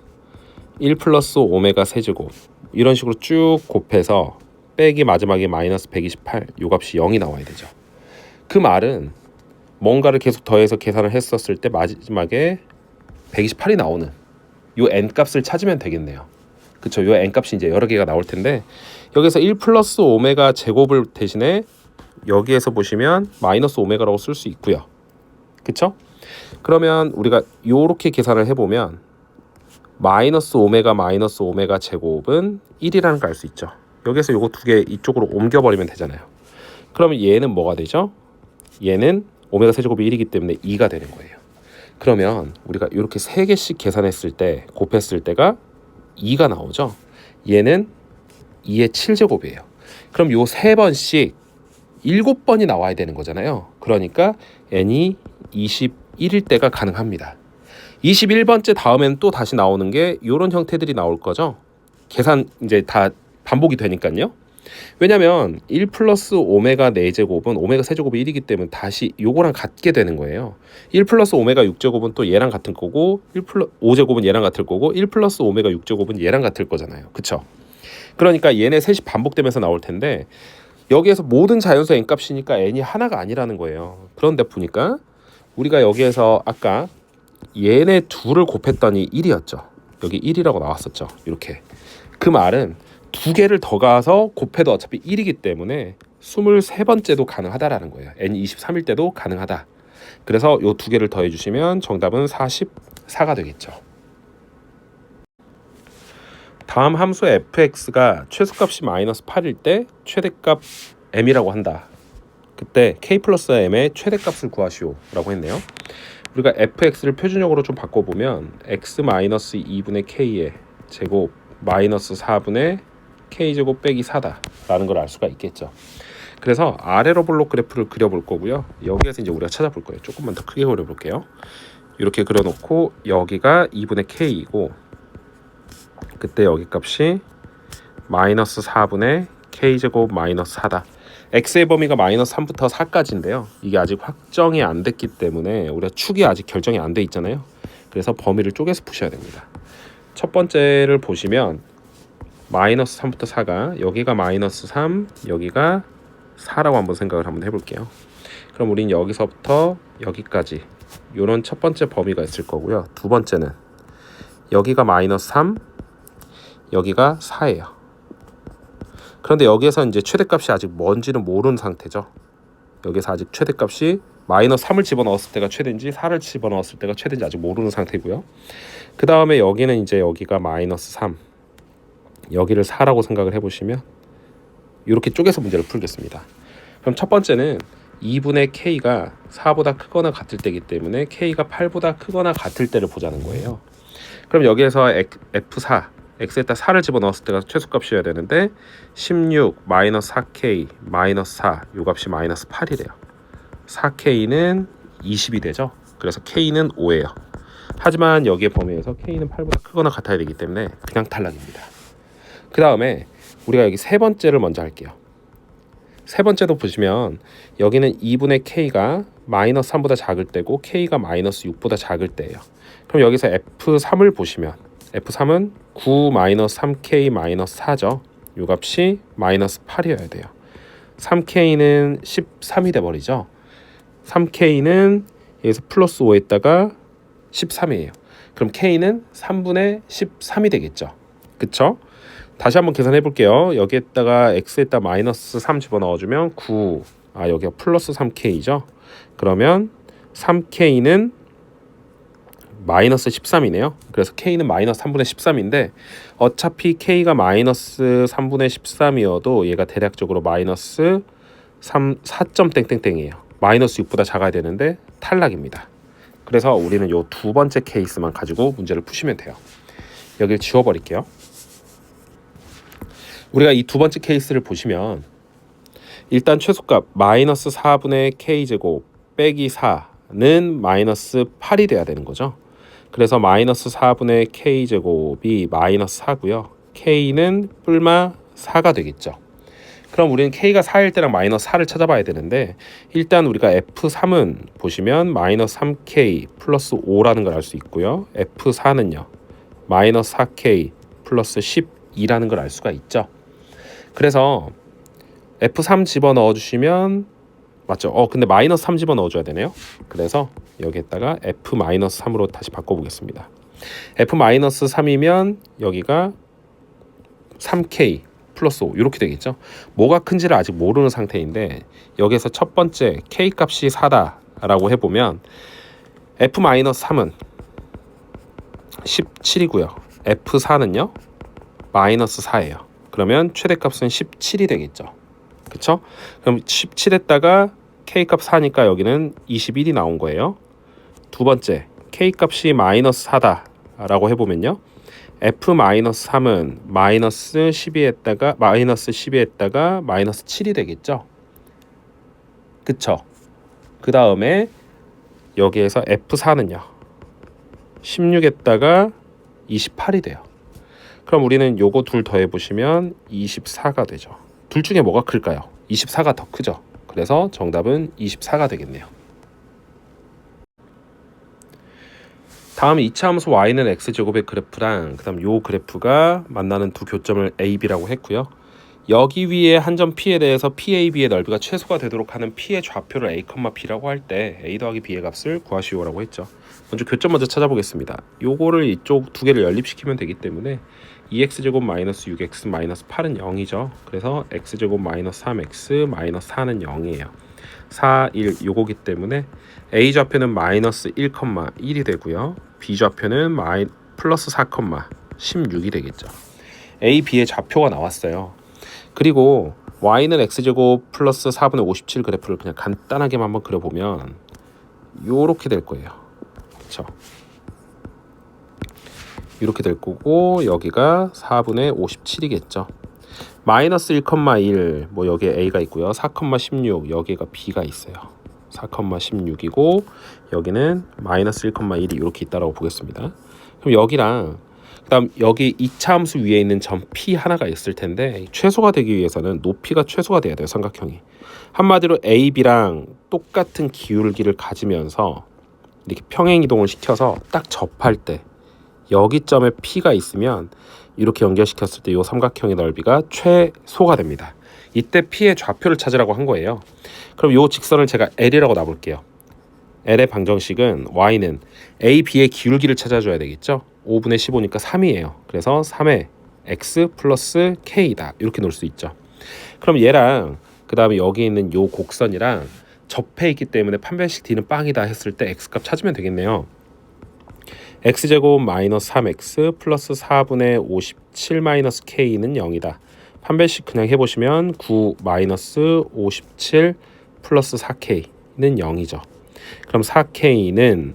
A: 1 플러스 오메가 세제곱 이런 식으로 쭉 곱해서 빼기 마지막에 마이너스 128 요 값이 0이 나와야 되죠. 그 말은 뭔가를 계속 더해서 계산을 했었을 때 마지막에 128이 나오는 요 n 값을 찾으면 되겠네요. 그쵸? 요 n 값이 이제 여러 개가 나올 텐데 여기서 1 플러스 오메가 제곱을 대신에 여기에서 보시면 마이너스 오메가라고 쓸 수 있고요. 그쵸? 그러면 우리가 요렇게 계산을 해보면 마이너스 오메가 제곱은 1이라는 걸 알 수 있죠. 여기서 요거 두 개 이쪽으로 옮겨버리면 되잖아요. 그러면 얘는 뭐가 되죠? 얘는 오메가 세제곱이 1이기 때문에 2가 되는 거예요. 그러면 우리가 이렇게 3개씩 계산했을 때 곱했을 때가 2가 나오죠. 얘는 2의 7제곱이에요. 그럼 요 3번씩 7번이 나와야 되는 거잖아요. 그러니까 n이 21일 때가 가능합니다. 21번째 다음엔 또 다시 나오는 게 이런 형태들이 나올 거죠. 계산 이제 다 반복이 되니까요. 왜냐면 1 플러스 오메가 4제곱은 오메가 세제곱이 1이기 때문에 다시 요거랑 같게 되는 거예요. 1 플러스 오메가 6제곱은 또 얘랑 같은 거고 1 플러스 5제곱은 얘랑 같을 거고 1 플러스 오메가 6제곱은 얘랑 같을 거잖아요. 그쵸? 그러니까 얘네 셋이 반복되면서 나올 텐데 여기에서 모든 자연수 n값이니까 n이 하나가 아니라는 거예요. 그런데 보니까 우리가 여기에서 아까 얘네 둘을 곱했더니 1이었죠. 여기 1이라고 나왔었죠. 이렇게. 그 말은 두 개를 더 가서 곱해도 어차피 1이기 때문에 23번째도 가능하다라는 거예요. n이 23일 때도 가능하다. 그래서 요 두 개를 더해 주시면 정답은 44가 되겠죠. 다음 함수 fx가 최소값이 마이너스 8일 때 최대값 m이라고 한다. 그때 k 플러스 m의 최대값을 구하시오 라고 했네요. 우리가 fx를 표준형으로 좀 바꿔보면 x 마이너스 2분의 k의 제곱 마이너스 4분의 k제곱 빼기 4다 라는 걸 알 수가 있겠죠. 그래서 아래로 볼록 그래프를 그려볼 거고요. 여기에서 이제 우리가 찾아볼 거예요. 조금만 더 크게 그려볼게요. 이렇게 그려놓고 여기가 2분의 k이고 그때 여기 값이 마이너스 4분의 k제곱 마이너스 4다. x의 범위가 마이너스 3부터 4까지인데요. 이게 아직 확정이 안 됐기 때문에 우리가 축이 아직 결정이 안 돼 있잖아요. 그래서 범위를 쪼개서 푸셔야 됩니다. 첫 번째를 보시면 마이너스 3부터 4가 여기가 마이너스 3, 여기가 4라고 한번 생각을 한번 해볼게요. 그럼 우린 여기서부터 여기까지 이런 첫 번째 범위가 있을 거고요. 두 번째는 여기가 마이너스 3, 여기가 4예요. 그런데 여기에서 이제 최대값이 아직 뭔지는 모르는 상태죠. 여기서 아직 최대값이 마이너스 3을 집어넣었을 때가 최대인지 4를 집어넣었을 때가 최대인지 아직 모르는 상태고요. 그 다음에 여기는 이제 여기가 마이너스 3, 여기를 4라고 생각을 해보시면 이렇게 쪼개서 문제를 풀겠습니다. 그럼 첫 번째는 2분의 k가 4보다 크거나 같을 때이기 때문에 k가 8보다 크거나 같을 때를 보자는 거예요. 그럼 여기에서 f4, x에다 4를 집어넣었을 때가 최소값이어야 되는데 16 마이너스 4k 마이너스 4, 이 값이 마이너스 8이래요. 4k는 20이 되죠. 그래서 k는 5예요. 하지만 여기에 범위에서 k는 8보다 크거나 같아야 되기 때문에 그냥 탈락입니다. 그 다음에 우리가 여기 세 번째를 먼저 할게요. 세 번째도 보시면 여기는 2분의 k가 마이너스 3보다 작을 때고 k가 마이너스 6보다 작을 때예요. 그럼 여기서 f3을 보시면 f3은 9 마이너스 3k 마이너스 4죠. 이 값이 마이너스 8이어야 돼요. 3k는 13이 돼버리죠. 3k는 여기서 플러스 5에다가 13이에요. 그럼 k는 3분의 13이 되겠죠. 그쵸? 다시 한번 계산해 볼게요. 여기에다가 x에다 마이너스 3 집어넣어주면 9, 여기가 플러스 3k죠. 그러면 3k는 마이너스 13이네요. 그래서 k는 마이너스 3분의 13인데 어차피 k가 마이너스 3분의 13이어도 얘가 대략적으로 마이너스 4점 땡땡땡이에요. 마이너스 6보다 작아야 되는데 탈락입니다. 그래서 우리는 요 두 번째 케이스만 가지고 문제를 푸시면 돼요. 여기를 지워버릴게요. 우리가 이 두 번째 케이스를 보시면 일단 최소값 마이너스 4분의 k제곱 빼기 4는 마이너스 8이 돼야 되는 거죠. 그래서 마이너스 4분의 k제곱이 마이너스 4고요. k는 뿔마 4가 되겠죠. 그럼 우리는 k가 4일 때랑 마이너스 4를 찾아봐야 되는데 일단 우리가 f3은 보시면 마이너스 3k 플러스 5라는 걸 알 수 있고요. f4는요. 마이너스 4k 플러스 12라는 걸 알 수가 있죠. 그래서 f3 집어넣어 주시면 맞죠? 근데 마이너스 3 집어넣어줘야 되네요. 그래서 여기에다가 f-3으로 다시 바꿔보겠습니다. f-3이면 여기가 3k 플러스 5 이렇게 되겠죠. 뭐가 큰지를 아직 모르는 상태인데 여기에서 첫 번째 k 값이 4다라고 해보면 f-3은 17이고요. f4는요 마이너스 4예요. 그러면 최대값은 17이 되겠죠. 그쵸? 그럼 17에다가 k값 4니까 여기는 21이 나온 거예요. 두 번째 k값이 마이너스 4다라고 해보면요. f-3은 마이너스 12에다가 마이너스 7이 되겠죠. 그쵸? 그 다음에 여기에서 f4는요. 16에다가 28이 돼요. 그럼 우리는 요거 둘 더해보시면 24가 되죠. 둘 중에 뭐가 클까요? 24가 더 크죠. 그래서 정답은 24가 되겠네요. 다음 2차 함수 y는 x제곱의 그래프랑 그 다음 요 그래프가 만나는 두 교점을 a, b라고 했고요. 여기 위에 한 점 P에 대해서 PAB의 넓이가 최소가 되도록 하는 P의 좌표를 A, B라고 할 때 A 더하기 B의 값을 구하시오라고 했죠. 먼저 교점 먼저 찾아보겠습니다. 요거를 이쪽 두 개를 연립시키면 되기 때문에 2x제곱 마이너스 6x 마이너스 8은 0이죠. 그래서 x제곱 마이너스 3x 마이너스 4는 0이에요. 4, 1 요거기 때문에 A 좌표는 마이너스 1,1이 되고요. B 좌표는 플러스 4,16이 되겠죠. A, B의 좌표가 나왔어요. 그리고 y는 x제곱 플러스 4분의 57 그래프를 그냥 간단하게만 한번 그려보면 요렇게 될 거예요. 그쵸? 이렇게 될 거고 여기가 4분의 57이겠죠. 마이너스 1,1 뭐 여기에 a가 있고요. 4,16 여기가 b가 있어요. 4,16이고 여기는 마이너스 1,1이 이렇게 있다라고 보겠습니다. 그럼 여기랑 그다음 여기 2차 함수 위에 있는 점 P 하나가 있을 텐데 최소가 되기 위해서는 높이가 최소가 돼야 돼요. 삼각형이. 한마디로 A, B랑 똑같은 기울기를 가지면서 이렇게 평행 이동을 시켜서 딱 접할 때 여기 점에 P가 있으면 이렇게 연결시켰을 때 이 삼각형의 넓이가 최소가 됩니다. 이때 P의 좌표를 찾으라고 한 거예요. 그럼 이 직선을 제가 L이라고 놔볼게요. L의 방정식은 Y는 A, B의 기울기를 찾아줘야 되겠죠. 5분의 15니까 3이에요. 그래서 3의 X 플러스 K다. 이렇게 놓을 수 있죠. 그럼 얘랑 그 다음에 여기 있는 요 곡선이랑 접해 있기 때문에 판별식 D는 빵이다 했을 때 X값 찾으면 되겠네요. X제곱 마이너스 3X 플러스 4분의 57 마이너스 K는 0이다. 판별식 그냥 해보시면 9 마이너스 57 플러스 4K는 0이죠. 그럼 4K는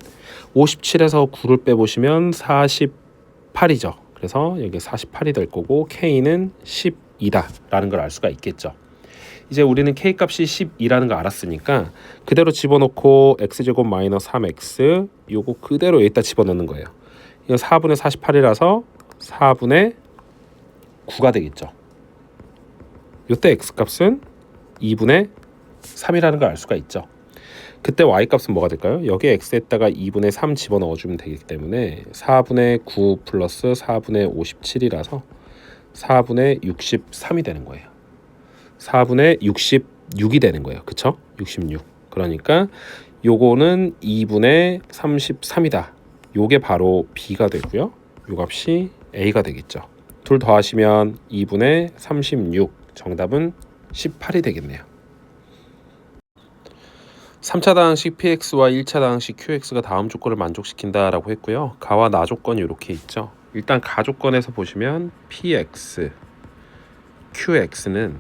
A: 57에서 9를 빼보시면 48이죠. 그래서 여기 48이 될 거고 K는 12다 라는 걸 알 수가 있겠죠. 이제 우리는 K값이 12라는 거 알았으니까 그대로 집어넣고 X제곱 마이너스 3X 요거 그대로 여기다 집어넣는 거예요. 이거 4분의 48이라서 4분의 9가 되겠죠. 요때 X값은 2분의 3이라는 걸 알 수가 있죠. 그때 Y값은 뭐가 될까요? 여기에 X에다가 2분의 3 집어넣어주면 되기 때문에 4분의 9 플러스 4분의 57이라서 4분의 63이 되는 거예요. 4분의 66이 되는 거예요. 그쵸? 66. 그러니까 요거는 2분의 33이다. 요게 바로 B가 되고요. 요 값이 A가 되겠죠. 둘 더하시면 2분의 36. 정답은 18이 되겠네요. 3차 다항식 px와 1차 다항식 qx가 다음 조건을 만족시킨다 라고 했고요. 가와 나 조건이 이렇게 있죠. 일단 가 조건에서 보시면 px, qx는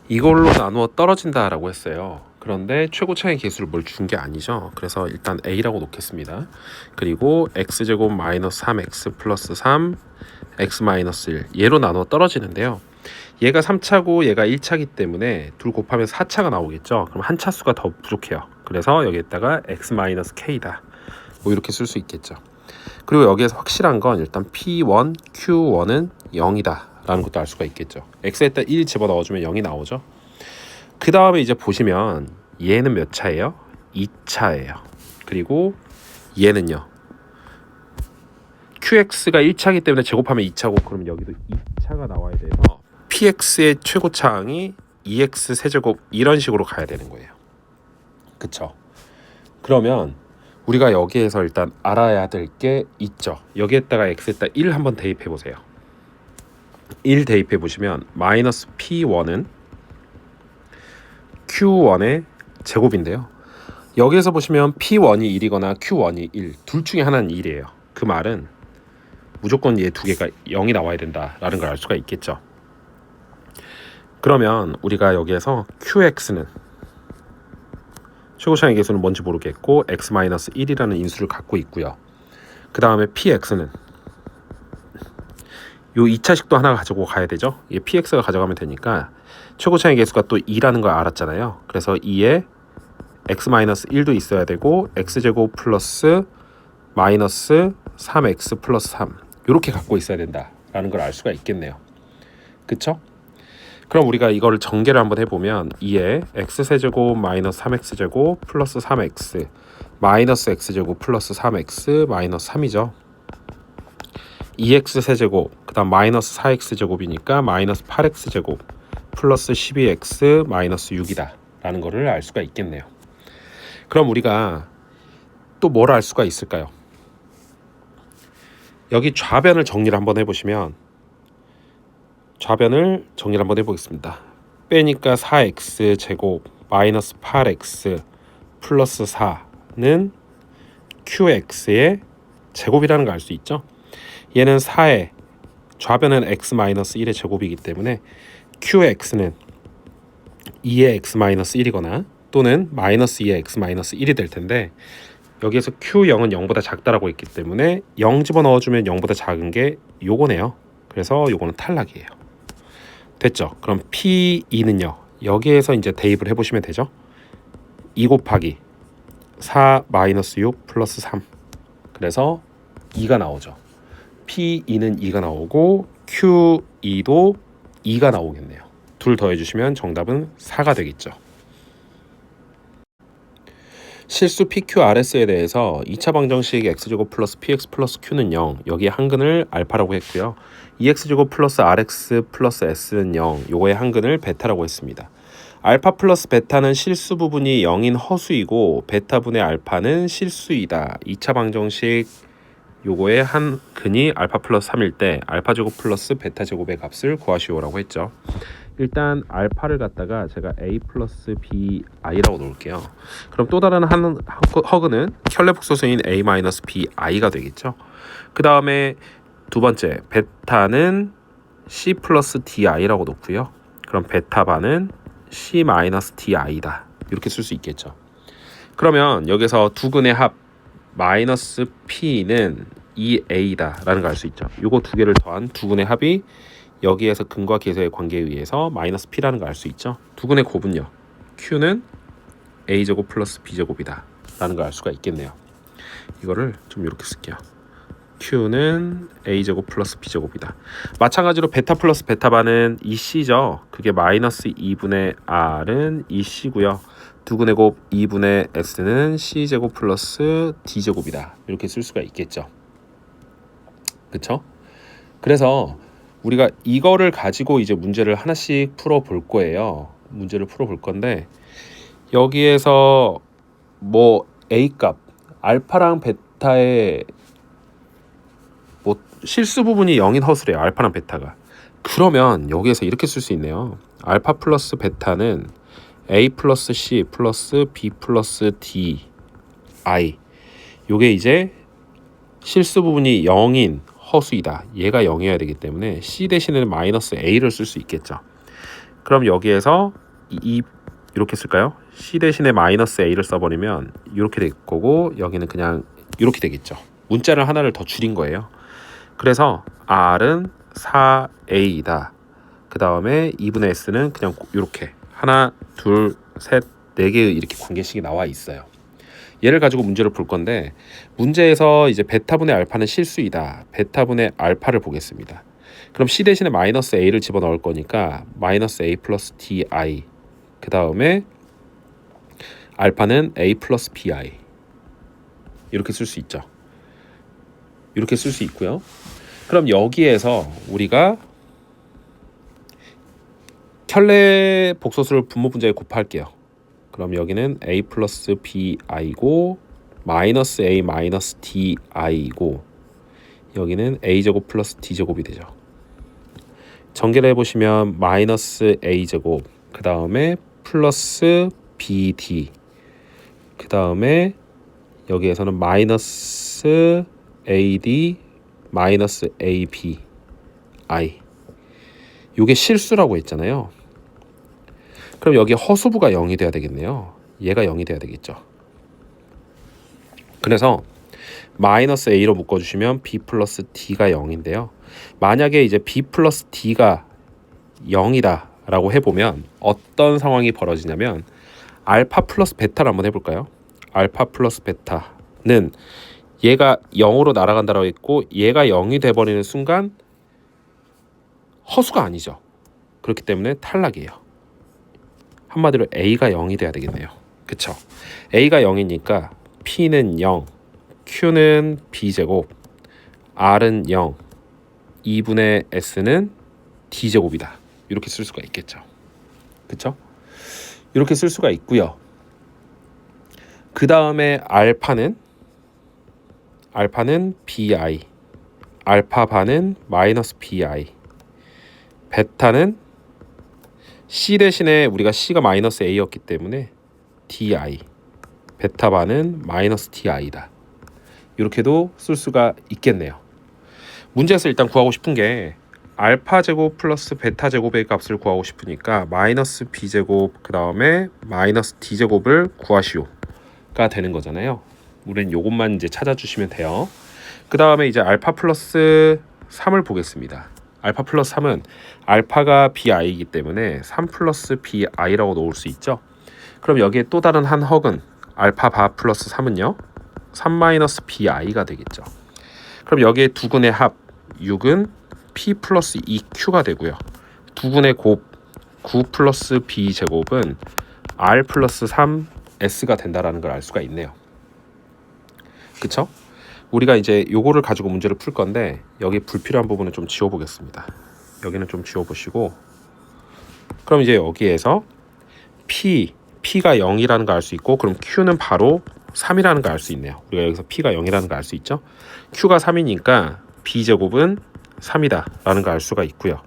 A: 이걸로 나누어 떨어진다 라고 했어요. 그런데 최고차의 개수를 뭘 준 게 아니죠. 그래서 일단 a라고 놓겠습니다. 그리고 x제곱 마이너스 3x 플러스 3 x 마이너스 1 얘로 나누어 떨어지는데요. 얘가 3차고 얘가 1차기 때문에 둘 곱하면 4차가 나오겠죠. 그럼 한 차수가 더 부족해요. 그래서 여기에다가 x-k다 뭐 이렇게 쓸 수 있겠죠. 그리고 여기에서 확실한 건 일단 p1, q1은 0이다 라는 것도 알 수가 있겠죠. x에다 1 집어넣어주면 0이 나오죠. 그 다음에 이제 보시면 얘는 몇 차예요? 2차예요. 그리고 얘는요, qx가 1차기 때문에 제곱하면 2차고, 그럼 여기도 2차가 나와야 돼서 px의 최고차항이 2x 세제곱 이런 식으로 가야 되는 거예요. 그쵸? 그러면 우리가 여기에서 일단 알아야 될 게 있죠. 여기에다가 x에다 1 한번 대입해 보세요. 1 대입해 보시면 마이너스 p1은 q1의 제곱인데요. 여기에서 보시면 p1이 1이거나 q1이 1, 둘 중에 하나는 1이에요. 그 말은 무조건 얘 두 개가 0이 나와야 된다라는 걸 알 수가 있겠죠. 그러면 우리가 여기에서 qx는 최고차의 개수는 뭔지 모르겠고 x-1이라는 인수를 갖고 있고요. 그 다음에 px는 요 2차식도 하나 가지고 가야 되죠. 이게 px가 가져가면 되니까 최고차의 개수가 또 2라는 걸 알았잖아요. 그래서 2에 x-1도 있어야 되고 x제곱 플러스 마이너스 3x 플러스 3 이렇게 갖고 있어야 된다라는 걸 알 수가 있겠네요. 그쵸? 그럼 우리가 이거를 전개를 한번 해보면 2에 x세제곱 마이너스 3x제곱 플러스 3x 마이너스 x제곱 플러스 3x 마이너스 3이죠. 2x세제곱 그 다음 마이너스 4x제곱이니까 마이너스 8x제곱 플러스 12x 마이너스 6이다 라는 거를 알 수가 있겠네요. 그럼 우리가 또 뭘 알 수가 있을까요? 여기 좌변을 정리를 한번 해보시면 좌변을 정리를 한번 해보겠습니다. 빼니까 4x 제곱 마이너스 8x 플러스 4는 qx의 제곱이라는 걸 알 수 있죠. 얘는 4의 좌변은 x 마이너스 1의 제곱이기 때문에 qx는 2의 x 마이너스 1이거나 또는 마이너스 2의 x 마이너스 1이 될 텐데, 여기에서 q0은 0보다 작다라고 했기 때문에 0 집어넣어주면 0보다 작은 게 요거네요. 그래서 요거는 탈락이에요. 됐죠? 그럼 P2는요. 여기에서 이제 대입을 해보시면 되죠. 2 곱하기 4 마이너스 6 플러스 3. 그래서 2가 나오죠. P2는 2가 나오고 Q2도 2가 나오겠네요. 둘 더해주시면 정답은 4가 되겠죠. 실수 PQRS에 대해서 2차 방정식 x제곱 플러스 px 플러스 q는 0, 여기에 한근을 알파라고 했고요. 2x제곱 플러스 rx 플러스 s는 0, 요거의 한근을 베타라고 했습니다. 알파 플러스 베타는 실수 부분이 0인 허수이고 베타분의 알파는 실수이다. 2차 방정식 요거의 한근이 알파 플러스 3일 때 알파 제곱 플러스 베타 제곱의 값을 구하시오라고 했죠. 일단 알파를 갖다가 제가 a 플러스 bi라고 놓을게요. 그럼 또 다른 한 허근은 켤레 복소수인 a 마이너스 bi가 되겠죠. 그 다음에 두 번째 베타는 c 플러스 di라고 놓고요. 그럼 베타 반은 c 마이너스 di다. 이렇게 쓸 수 있겠죠. 그러면 여기서 두 근의 합 마이너스 p는 2a다 라는 걸 알 수 있죠. 요거 두 개를 더한 두 근의 합이 여기에서 근과 계수의 관계에 의해서 마이너스 p라는 걸 알 수 있죠. 두 근의 곱은요, q는 a제곱 플러스 b제곱이다 라는 걸 알 수가 있겠네요. 이거를 좀 이렇게 쓸게요. q는 a제곱 플러스 b제곱이다. 마찬가지로 베타 플러스 베타 반은 2c죠. 그게 마이너스 2분의 r은 2c고요. 두 근의 곱 2분의 s는 c제곱 플러스 d제곱이다. 이렇게 쓸 수가 있겠죠. 그쵸? 그래서 우리가 이거를 가지고 이제 문제를 하나씩 풀어 볼 거예요. 문제를 풀어 볼 건데 여기에서 뭐 a 값 알파랑 베타의 뭐 실수 부분이 0인 허수래요. 알파랑 베타가. 그러면 여기에서 이렇게 쓸 수 있네요. 알파 플러스 베타는 a 플러스 c 플러스 b 플러스 d i, 요게 이제 실수 부분이 0인 허수이다. 얘가 0이어야 되기 때문에 c 대신에는 마이너스 a를 쓸 수 있겠죠. 그럼 여기에서 이렇게 쓸까요? c 대신에 마이너스 a를 써버리면 이렇게 될 거고 여기는 그냥 이렇게 되겠죠. 문자를 하나를 더 줄인 거예요. 그래서 r은 4a이다. 그 다음에 2분의 s는 그냥 이렇게 하나, 둘, 셋, 네 개의 이렇게 관계식이 나와 있어요. 얘를 가지고 문제를 풀 건데 문제에서 이제 베타분의 알파는 실수이다. 베타분의 알파를 보겠습니다. 그럼 c 대신에 마이너스 a를 집어넣을 거니까 마이너스 a 플러스 di, 그 다음에 알파는 a 플러스 bi, 이렇게 쓸 수 있죠. 이렇게 쓸 수 있고요. 그럼 여기에서 우리가 켤레 복소수를 분모 분자에 곱할게요. 그럼 여기는 a 플러스 bi고 마이너스 a 마이너스 di고 여기는 a제곱 플러스 d제곱이 되죠. 전개를 해보시면 마이너스 a제곱, 그 다음에 플러스 bd, 그 다음에 여기에서는 마이너스 ad 마이너스 ab i, 요게 실수라고 했잖아요. 그럼 여기 허수부가 0이 돼야 되겠네요. 얘가 0이 돼야 되겠죠. 그래서 마이너스 a로 묶어주시면 b 플러스 d가 0인데요. 만약에 이제 b 플러스 d가 0이다 라고 해보면 어떤 상황이 벌어지냐면 알파 플러스 베타를 한번 해볼까요? 알파 플러스 베타는 얘가 0으로 날아간다라고 했고 얘가 0이 돼버리는 순간 허수가 아니죠. 그렇기 때문에 탈락이에요. 한마디로 a가 0이 돼야 되겠네요. 그쵸? a가 0이니까 p는 0, q는 b제곱, r은 0, 2분의 s는 d제곱이다. 이렇게 쓸 수가 있겠죠. 그쵸? 이렇게 쓸 수가 있고요. 그 다음에 알파는 bi, 알파 반은 마이너스 bi, 베타는 c 대신에 우리가 c가 마이너스 a였기 때문에 di, 베타 반은 마이너스 di다. 이렇게도 쓸 수가 있겠네요. 문제에서 일단 구하고 싶은 게 알파 제곱 플러스 베타 제곱의 값을 구하고 싶으니까 마이너스 b제곱 그 다음에 마이너스 d제곱을 구하시오가 되는 거잖아요. 우리는 요것만 이제 찾아주시면 돼요. 그 다음에 이제 알파 플러스 3을 보겠습니다. 알파 플러스 3은 알파가 bi이기 때문에 3 플러스 bi라고 놓을 수 있죠. 그럼 여기에 또 다른 한 허근 알파 바 플러스 3은요 3 마이너스 bi가 되겠죠. 그럼 여기에 두 근의 합 6은 p 플러스 2q가 되고요. 두 근의 곱 9 플러스 b 제곱은 r 플러스 3 S가 된다라는 걸 알 수가 있네요. 그쵸? 우리가 이제 요거를 가지고 문제를 풀 건데 여기 불필요한 부분은 좀 지워보겠습니다. 여기는 좀 지워보시고, 그럼 이제 여기에서 P가 0이라는 걸 알 수 있고, 그럼 Q는 바로 3이라는 걸 알 수 있네요. 우리가 여기서 P가 0이라는 걸 알 수 있죠. Q가 3이니까 B제곱은 3이다 라는 걸 알 수가 있고요.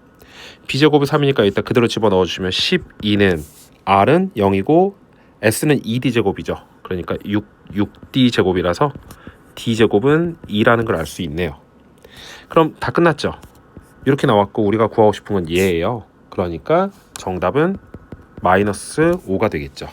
A: B제곱은 3이니까 일단 그대로 집어넣어 주시면 12는 R은 0이고 S는 2D제곱이죠. 그러니까 6D제곱이라서 D제곱은 2라는 걸 알 수 있네요. 그럼 다 끝났죠. 이렇게 나왔고 우리가 구하고 싶은 건 얘예요. 그러니까 정답은 -5가 되겠죠.